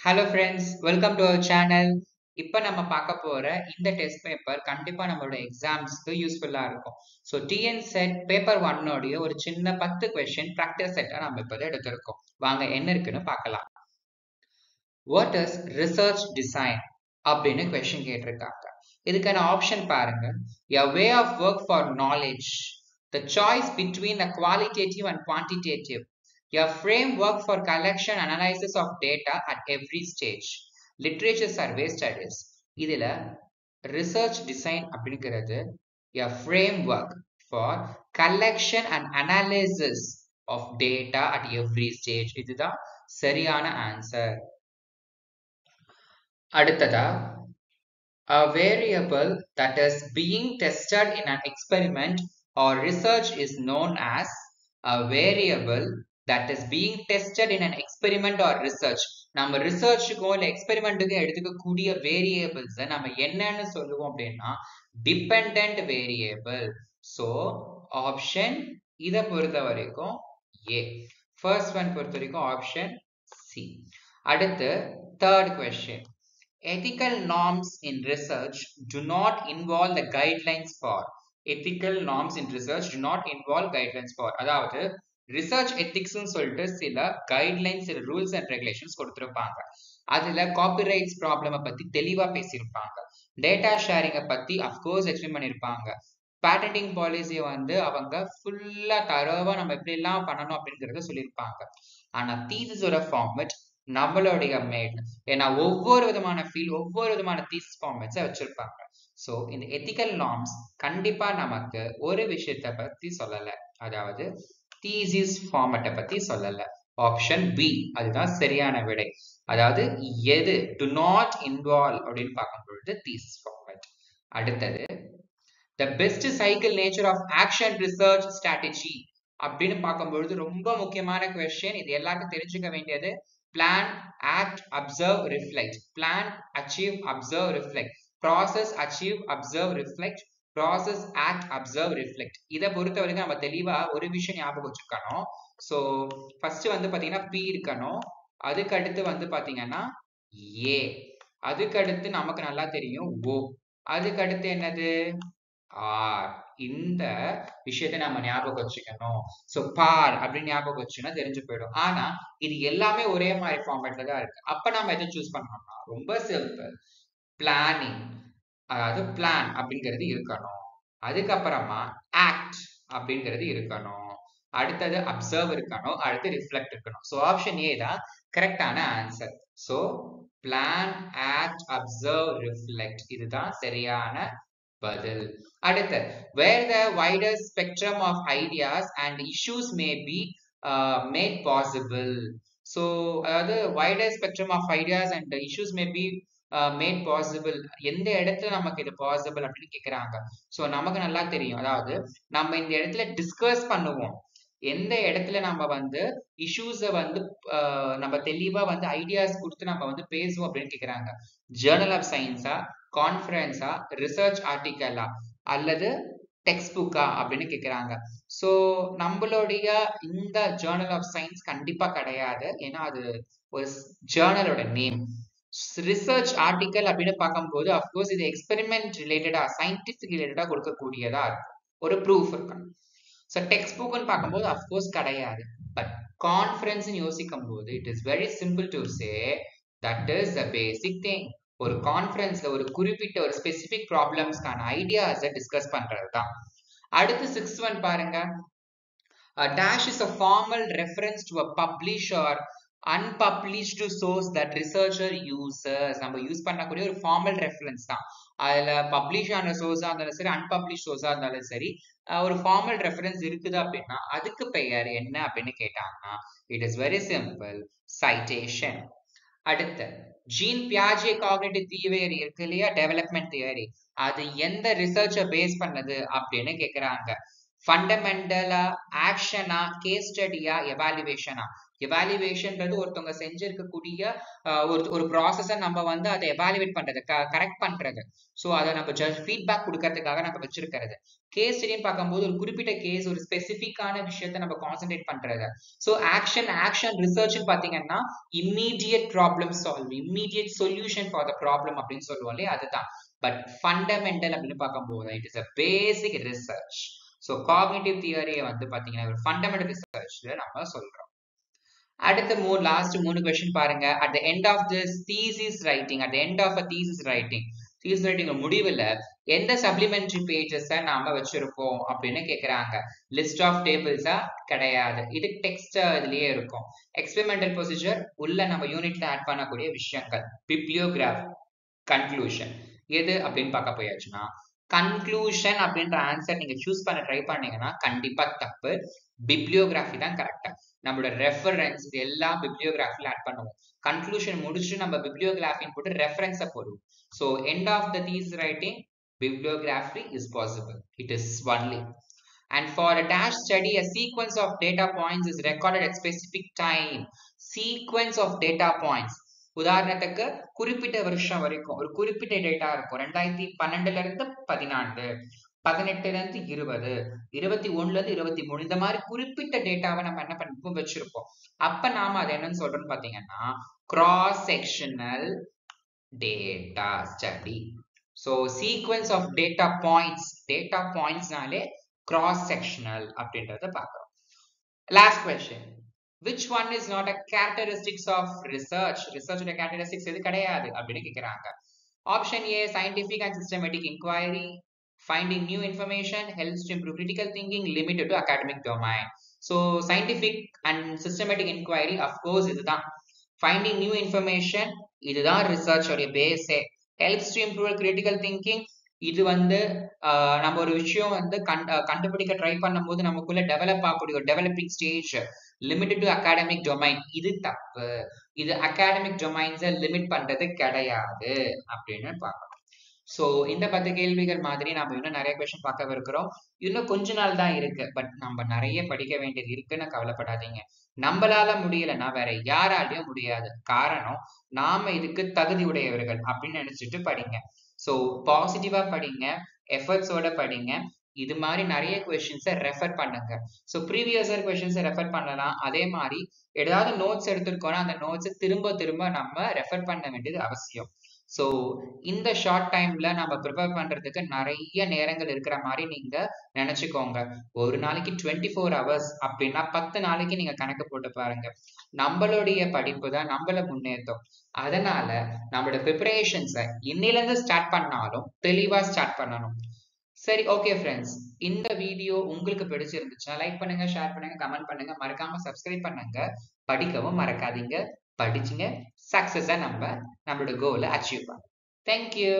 Hello friends, welcome to our channel. இப்போ நம்ம பார்க்க போற இந்த டெஸ்ட் பேப்பர் கண்டிப்பா நம்மளோட எக்ஸாம்ஸ்க்கு யூஸ்ஃபுல்லா இருக்கும். ஸோ டிஎன் செட் பேப்பர் 1 உடைய ஒரு சின்ன 10 கொஸ்டின் ப்ராக்டிஸ் செட்டா நம்ம இப்போ எடுத்திருக்கோம். வாங்க என்ன இருக்குன்னு பார்க்கலாம். வாட் இஸ் ரிசர்ச் டிசைன் அப்படின்னு கொஸ்டின் கேட்டிருக்காங்க. இதுக்கான ஆப்ஷன் பாருங்க. A way of work for knowledge, the choice between a qualitative and quantitative, a framework for collection analysis of data at every stage, literature survey studies. இதுல research design அப்படிங்கிறது a framework for collection and analysis of data at every stage. இதுதான் சரியான answer. அடுத்ததா, a variable that is being tested in an experiment or research is known as a variable that is being tested in an experiment or research. நம்ம ரிசர்ச்சுக்கும் இல்லை எக்ஸ்பெரிமெண்ட்டுக்கும் எடுத்துக்கக்கூடிய variables நம்ம என்னன்னு சொல்லுவோம் அப்படின்னா dependent variable. So option இதை பொறுத்த வரைக்கும் ஏ. ஃபர்ஸ்ட் ஒன் பொறுத்த வரைக்கும் ஆப்ஷன் சி. அடுத்து third question. Ethical norms in research do not involve the guidelines for. Ethical norms in research do not involve guidelines for. அதாவது ரிசர்ச் எத்திக்ஸ்னு சொல்லிட்டு சில கைட்லைன்ஸ், சில ரூல்ஸ் அண்ட் ரெகுலேஷன்ஸ் கொடுத்துருப்பாங்க. அதுல காப்பிரைட்ஸ் ப்ராப்ளமை பத்தி தெளிவா பேசியிருப்பாங்க. டேட்டா ஷேரிங்கை பத்தி அஃப்கோர்ஸ் எக்ஸ்பிளைன் பண்ணியிருப்பாங்க. பேட்டன்டிங் பாலிசியை அவங்க ஃபுல்லா தரவா நம்ம எப்படி எல்லாம் பண்ணணும் அப்படிங்கறத சொல்லியிருப்பாங்க. ஆனா தீசிஸோட ஃபார்மட் நம்மளுடைய மேட். ஏன்னா ஒவ்வொரு விதமான ஃபீல்ட், ஒவ்வொரு விதமான தீசிஸ் ஃபார்மேட்ஸை வச்சிருப்பாங்க. ஸோ இந்த எத்திக்கல் நார்ம்ஸ் கண்டிப்பா நமக்கு ஒரு விஷயத்தை பத்தி சொல்லல, அதாவது தீசிஸ் ஃபார்மேட்டை பத்தி சொல்லல. ஆப்ஷன் பி அதுதான் சரியான விடை. அதாவது எது டு நாட் இன்வால்வ் அப்படின்னு பார்க்கும் பொழுது தீசிஸ் ஃபார்மேட். அடுத்தது, the best cycle nature of action research strategy அப்படின்னு பார்க்கும்பொழுது ரொம்ப முக்கியமான கொஸ்டின். இது எல்லாருக்கும் தெரிஞ்சுக்க வேண்டியது. Plan, act, observe, reflect. Plan, achieve, observe, reflect. Process, achieve, observe, reflect. Process, act, observe, reflect. இதை பொறுத்த வரைக்கும் நம்ம தெளிவா ஒரு விஷயம் ஞாபகம் வச்சுக்கணும். ஸோ ஃபர்ஸ்ட் பாத்தீங்கன்னா பி இருக்கணும். அதுக்கு அடுத்து பாத்தீங்கன்னா ஏ. அதுக்கு அடுத்து நமக்கு நல்லா தெரியும் ஓ. அதுக்கு அடுத்து என்னது ஆர். இந்த விஷயத்தை நம்ம ஞாபகம் வச்சுக்கணும். சோ பார் அப்படின்னு ஞாபகம் வச்சுன்னா தெரிஞ்சு போயிடும். ஆனா இது எல்லாமே ஒரே மாதிரி ஃபார்மேட்ல தான் இருக்கு. அப்ப நம்ம எதை சூஸ் பண்ணோம்னா ரொம்ப சிம்பிள். பிளானிங், அதாவது பிளான் அப்படிங்கிறது இருக்கணும். அதுக்கப்புறமா ஆக்ட் அப்படிங்கிறது இருக்கணும். அடுத்தது அப்சர்வ் இருக்கணும். அடுத்து ரிஃப்ளெக்ட் இருக்கணும். ஸோ ஆப்ஷன் ஏ தான் கரெக்டான answer. So plan, act, observe, reflect இதுதான் சரியான பதில். அடுத்து, where the wider spectrum of ideas and issues may be made possible. So அதாவது wider spectrum of ideas and issues may be made possible. எந்த இடத்துல நமக்கு இது பாசிபிள் அப்படின்னு கேக்குறாங்க. ஸோ நமக்கு நல்லா தெரியும். அதாவது நம்ம இந்த இடத்துல டிஸ்கஸ் பண்ணுவோம். எந்த இடத்துல நம்ம இஷ்யூஸை நம்ம தெளிவா ஐடியாஸ் கொடுத்து நம்ம பேசுவோம் அப்படின்னு கேக்குறாங்க. ஜேர்னல் ஆஃப் சயின்ஸா, கான்ஃபரன்ஸா, ரிசர்ச் ஆர்டிக்கலா, அல்லது டெக்ஸ்ட் புக்கா அப்படின்னு கேக்குறாங்க. ஸோ நம்மளுடைய இந்த ஜேர்னல் ஆஃப் சயின்ஸ் கண்டிப்பா கிடையாது. ஏன்னா அது ஒரு ஜேர்னலோட நேம். ரிசர்ச் ஆர்டிக்கல் அப்படின்னு பார்க்கும்போது அஃப்கோர்ஸ் இது எக்ஸ்பெரிமெண்ட் ரிலேட்டடா, சயின்டிபிக் ரிலேட்டடா கொடுக்கக்கூடியதா இருக்கும். ஒரு ப்ரூஃப் இருக்கணும். ஸோ டெக்ஸ்ட் புக்னு பார்க்கும்போது அஃப்கோர்ஸ் கிடையாது. பட் கான்ஃபரன்ஸ் யோசிக்கும் போது it is very simple to say that is the basic thing. ஒரு கான்ஃபரன்ஸ்ல ஒரு குறிப்பிட்ட ஒரு ஸ்பெசிபிக் ப்ராப்ளம்ஸ்க்கான ஐடியாஸை டிஸ்கஸ் பண்றது தான். அடுத்து 6th ஒன் பாருங்க. dash is a formal reference to a published or unpublished source that researcher uses. நம்ம யூஸ் பண்ணக்கூடிய ஒரு ஃபார்மல் ரெஃபரன்ஸ் தான். அதுல பப்ளிஷ் ஆன சோர்ஸா இருந்தாலும் சரி, அன்பப்ளிஷ் சோர்ஸா இருந்தாலும் சரி, ஒரு ஃபார்மல் ரெஃபரன்ஸ் இருக்குது அப்படின்னா அதுக்கு பெயர் என்ன அப்படின்னு கேட்டாங்கன்னா it is very simple, citation. அடுத்து, ஜீன் பியாஜே காக்னிட்டிவ் தியரி இருக்கு இல்லையா, டெவலப்மெண்ட் தியரி, அது எந்த ரிசர்ச்சை பேஸ் பண்ணது அப்படின்னு கேக்குறாங்க. ஃபண்டமெண்டலா, ஆக்ஷனா, கேஸ் ஸ்டடியா, எவாலுவேஷனா? எவாலுவேஷன்ன்றது ஒருத்தவங்க செஞ்சிருக்கக்கூடிய ஒரு ப்ராசஸை நம்ம வந்து அதை எவாலுவேட் பண்றது, கரெக்ட் பண்றது. ஸோ அதை நம்ம ஃபீட்பேக் கொடுக்கறதுக்காக நம்ம வச்சிருக்கிறது. கேஸ் ஸ்டடின்னு பார்க்கும்போது ஒரு குறிப்பிட்ட கேஸ், ஒரு ஸ்பெசிஃபிக்கான விஷயத்த நம்ம கான்சென்ட்ரேட் பண்றது. ஸோ ஆக்ஷன் ரிசர்ச்னு பார்த்தீங்கன்னா immediate problem solve, immediate solution for the problem அப்படின்னு சொல்லுவோம் இல்லையா, அதுதான். பட் ஃபண்டமெண்டல் அப்படின்னு பார்க்கும்போது it is a basic research. So cognitive தியரியை வந்து பார்த்தீங்கன்னா ஒரு ஃபண்டமெண்டல் ரிசர்ச்ல நம்ம சொல்றோம். அடுத்த லாஸ்ட் 3 கொஸ்டின் பாருங்க. At the end of this thesis writing, at the end of a thesis writing, thesis writing முடிவுல எந்த சப்ளிமெண்டரி பேஜஸை நாம வச்சிருப்போம் அப்படின்னு கேக்குறாங்க. லிஸ்ட் ஆஃப் டேபிள்ஸா? கிடையாது. இது டெக்ஸ்ட் இதுலயே இருக்கும். எக்ஸ்பெரிமெண்டல் ப்ரொசீஜர் உள்ள நம்ம யூனிட்ல ஆட் பண்ணக்கூடிய விஷயங்கள். பிப்ளியோகிராஃப், கன்க்ளூஷன் எது அப்படின்னு பார்க்க போயாச்சுன்னா கன்க்ளூஷன் அப்படின்ற ஆன்சர் நீங்க சூஸ் பண்ண ட்ரை பண்ணீங்கன்னா கண்டிப்பா தப்பு. பிப்ளியோகிராஃபி தான் கரெக்டா. நம்மளோட ரெஃபரன்ஸ் இது எல்லாம் பிப்ளியோகிராஃபில ஆட் பண்ணுவோம். கன்க்ளூஷன் முடிச்சு நம்ம பிப்ளியோகிராஃபின்னு போட்டு ரெஃபரன்ஸை போடுவோம். So end of the these writing bibliography is possible. It is only. And for a dash study, a sequence of data points is recorded at specific time. Sequence of data points. உதாரணத்துக்கு குறிப்பிட்ட வருஷம் வரைக்கும் ஒரு குறிப்பிட்ட data இருக்கும். 2012ல இருந்து 14, 18ல இருந்து 20, 21ல இருந்து 23, இந்த மாதிரி குறிப்பிட்ட டேட்டாவை நம்ம என்ன பண்ணிப்போம் வச்சிருப்போம். அப்ப நாம அதை என்னன்னு சொல்றோம்னு பாத்தீங்கன்னா cross sectional data study. So sequence of data பாயிண்ட்ஸ்னாலே கிராஸ் செக்ஷனல் அப்படின்றத பார்க்கிறோம். Last question, which one is not a characteristics of research? research ஓட characteristics எது கிடையாது அப்படின்னு கேக்குறாங்க. Option A scientific and systematic inquiry, finding new information, helps to improve critical thinking, limited to academic domain. So scientific and systematic inquiry of course இதுதான். finding new information இதுதான் research உடைய பேஸே. helps to improve critical thinking இது வந்து நம்ம ஒரு விஷயம் வந்து கண்டுபிடிக்க ட்ரை பண்ணும்போது நமக்குள்ள டெவலப் ஆகக்கூடிய ஒரு developing stage. Limited to academic domain இது தப்பு. இது அகாடமிக் டொமைன்ஸை லிமிட் பண்றது கிடையாது அப்படின்னு பார்க்கணும். ஸோ இந்த 10 கேள்விகள் மாதிரி நம்ம இன்னும் நிறைய கொஸ்டின் பார்க்க இருக்கிறோம். இன்னும் கொஞ்ச நாள் தான் இருக்கு. பட் நம்ம நிறைய படிக்க வேண்டியது இருக்குன்னு கவலைப்படாதீங்க. நம்மளால முடியலன்னா வேற யாராலையும் முடியாது. காரணம் நாம இதுக்கு தகுதி உடையவர்கள் அப்படின்னு நினைச்சிட்டு படிங்க. ஸோ பாசிட்டிவா படிங்க, எஃபர்ட்ஸோட படிங்க. இது மாதிரி நிறைய கொஸ்டின்ஸை ரெஃபர் பண்ணுங்க. ஸோ ப்ரீவியஸ் இயர் கொஸ்டின்ஸை ரெஃபர் பண்ணலாம். அதே மாதிரி ஏதாவது நோட்ஸ் எடுத்திருக்கோம்னா அந்த நோட்ஸை திரும்ப திரும்ப நம்ம ரெஃபர் பண்ண வேண்டியது அவசியம். ஸோ இந்த ஷார்ட் டைம்ல நம்ம ப்ரிப்பேர் பண்றதுக்கு நிறைய நேரங்கள் இருக்கிற மாதிரி நீங்க நினைச்சுக்கோங்க. ஒரு நாளைக்கு 24 hours அப்படின்னா 10 நாளைக்கு நீங்க கணக்கு போட்டு பாருங்க. நம்மளுடைய படிப்பு தான் நம்மள முன்னேற்றும். அதனால நம்மளோட ப்ரிப்பரேஷன்ஸை இன்னில இருந்து ஸ்டார்ட் பண்ணாலும் தெளிவா ஸ்டார்ட் பண்ணணும். சரி, ஓகே ஃப்ரெண்ட்ஸ், இந்த வீடியோ உங்களுக்கு பிடிச்சிருந்துச்சுன்னா லைக் பண்ணுங்க, ஷேர் பண்ணுங்க, கமெண்ட் பண்ணுங்க, மறக்காம சப்ஸ்கிரைப் பண்ணுங்க. படிக்கவும் மறக்காதீங்க. படிச்சுங்க, சக்சஸா நம்மளோட கோலை அச்சீவ் பண்ணுங்க. தேங்க்யூ.